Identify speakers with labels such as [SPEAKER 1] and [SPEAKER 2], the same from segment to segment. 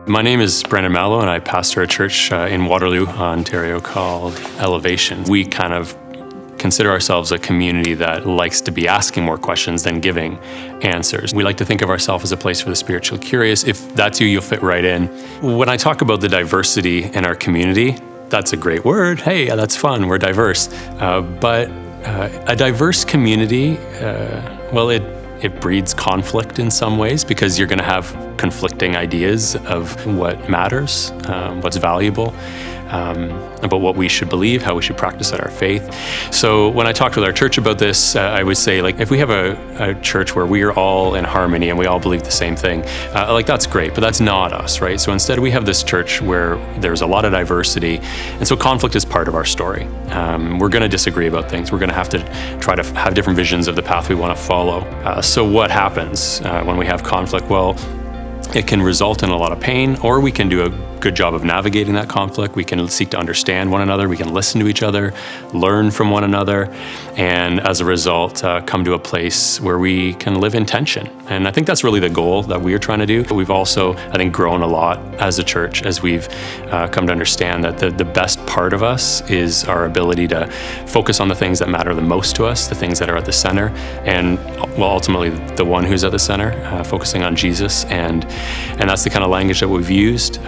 [SPEAKER 1] My name is Brandon Mallow, and I pastor a church in Waterloo, Ontario called Elevation. We kind of consider ourselves a community that likes to be asking more questions than giving answers. We like to think of ourselves as a place for the spiritually curious. If that's you, you'll fit right in. When I talk about the diversity in our community, that's a great word. Hey, that's fun. We're diverse. But a diverse community, it breeds conflict in some ways because you're going to have conflicting ideas of what matters, what's valuable, about what we should believe, how we should practice at our faith. So when I talked with our church about this, I would say, if we have a church where we are all in harmony and we all believe the same thing, that's great, but that's not us, right? So instead we have this church where there's a lot of diversity, and so conflict is part of our story. We're going to disagree about things. We're going to have to try to have different visions of the path we want to follow. So what happens when we have conflict? Well, it can result in a lot of pain, or we can do a good job of navigating that conflict. We can seek to understand one another. We can listen to each other, learn from one another, and as a result, come to a place where we can live in tension. And I think that's really the goal that we are trying to do. But we've also, I think, grown a lot as a church as we've come to understand that the best part of us is our ability to focus on the things that matter the most to us, the things that are at the center, and ultimately the one who's at the center, focusing on Jesus. And that's the kind of language that we've used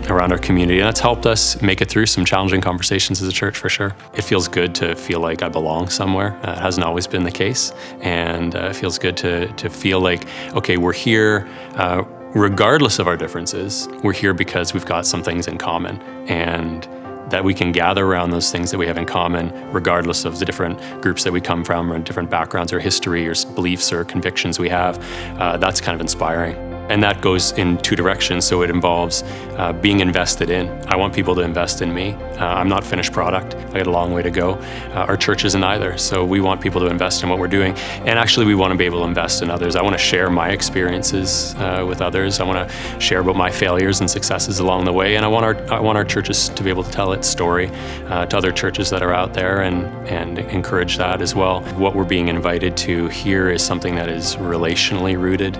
[SPEAKER 1] around our community, and that's helped us make it through some challenging conversations as a church, for sure. It feels good to feel like I belong somewhere. It hasn't always been the case, and it feels good to feel like, okay, we're here regardless of our differences. We're here because we've got some things in common, and that we can gather around those things that we have in common, regardless of the different groups that we come from, or different backgrounds, or history, or beliefs, or convictions we have. That's kind of inspiring. And that goes in two directions. So it involves being invested in. I want people to invest in me. I'm not finished product. I got a long way to go. Our church isn't either. So we want people to invest in what we're doing. And actually, we want to be able to invest in others. I want to share my experiences with others. I want to share about my failures and successes along the way. And I want our churches to be able to tell its story to other churches that are out there and encourage that as well. What we're being invited to here is something that is relationally rooted,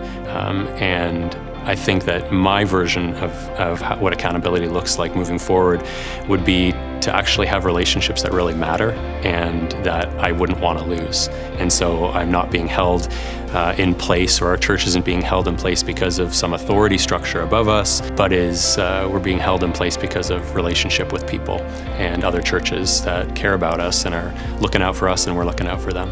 [SPEAKER 1] and I think that my version of what accountability looks like moving forward would be to actually have relationships that really matter and that I wouldn't want to lose. And so I'm not being held in place, or our church isn't being held in place because of some authority structure above us, but we're being held in place because of relationship with people and other churches that care about us and are looking out for us, and we're looking out for them.